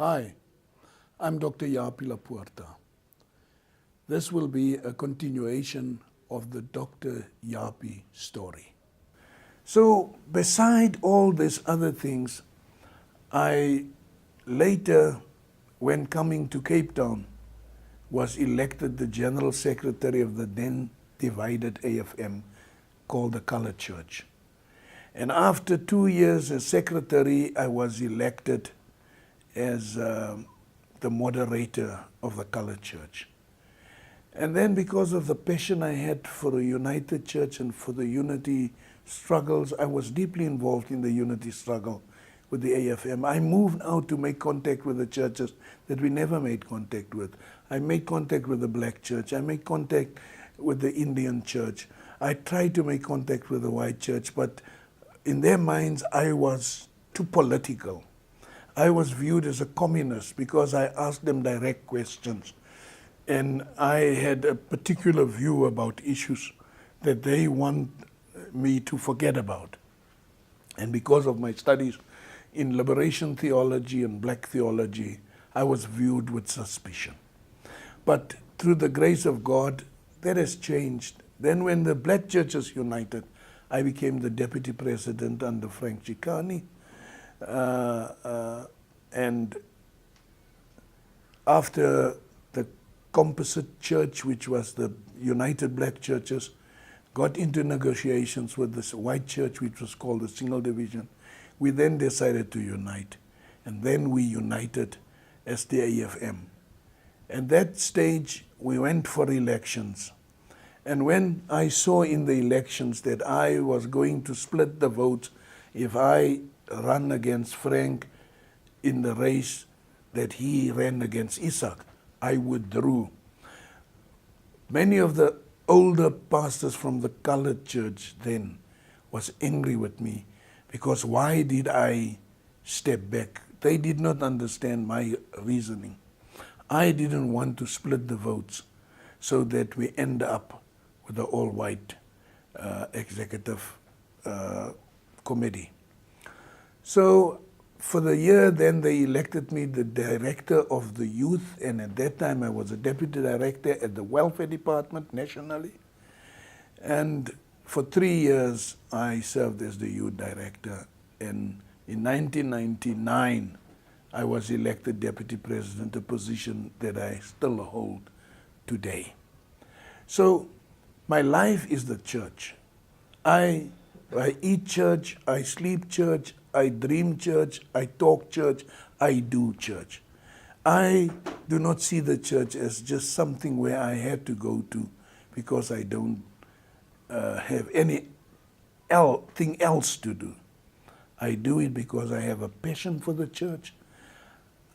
Hi, I'm Dr. Japie Poorta. This will be a continuation of the Dr. Japie story. So, beside all these other things, I later, when coming to Cape Town, was elected the General Secretary of the then divided AFM called the Colored Church. And after 2 years as secretary, I was elected as the moderator of the Colored Church. And then because of the passion I had for a united church and for the unity struggles, I was deeply involved in the unity struggle with the AFM. I moved out to make contact with the churches that we never made contact with. I made contact with the black church. I made contact with the Indian church. I tried to make contact with the white church, but in their minds, I was too political. I was viewed as a communist because I asked them direct questions. And I had a particular view about issues that they want me to forget about. And because of my studies in liberation theology and black theology, I was viewed with suspicion. But through the grace of God, that has changed. Then when the black churches united, I became the deputy president under Frank Chikani. And after the composite church, which was the United Black Churches, got into negotiations with this white church, which was called the Single Division, we then decided to unite. And then we united as the AFM. At that stage, we went for elections. And when I saw in the elections that I was going to split the votes if I run against Frank in the race that he ran against Isaac, I withdrew. Many of the older pastors from the colored church then was angry with me because why did I step back? They did not understand my reasoning. I didn't want to split the votes so that we end up with the all-white executive committee. So for the year then they elected me the director of the youth, and at that time I was a deputy director at the welfare department nationally. And for 3 years I served as the youth director, and in 1999 I was elected deputy president, a position that I still hold today. So my life is the church. I eat church, I sleep church, I dream church, I talk church, I do church. I do not see the church as just something where I have to go to because I don't have anything else to do. I do it because I have a passion for the church.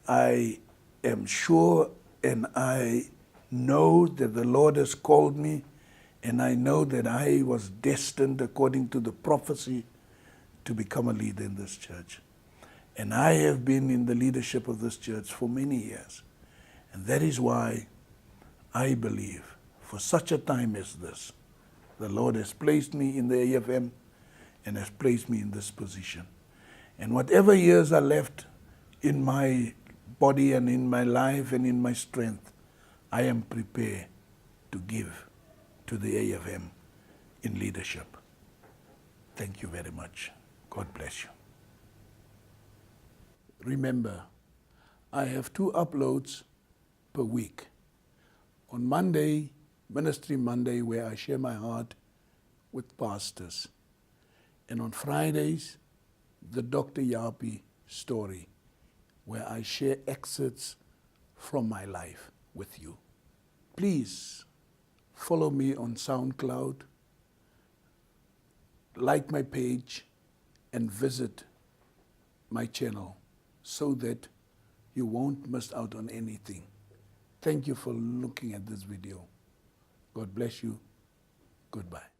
I am sure and I know that the Lord has called me, and I know that I was destined according to the prophecy to become a leader in this church. And I have been in the leadership of this church for many years. And that is why I believe for such a time as this, the Lord has placed me in the AFM and has placed me in this position. And whatever years are left in my body and in my life and in my strength, I am prepared to give to the AFM in leadership. Thank you very much. God bless you. Remember, I have 2 uploads per week. On Monday, Ministry Monday, where I share my heart with pastors. And on Fridays, the Dr. Japie Story, where I share excerpts from my life with you. Please follow me on SoundCloud, like my page, and visit my channel so that you won't miss out on anything. Thank you for looking at this video. God bless you. Goodbye.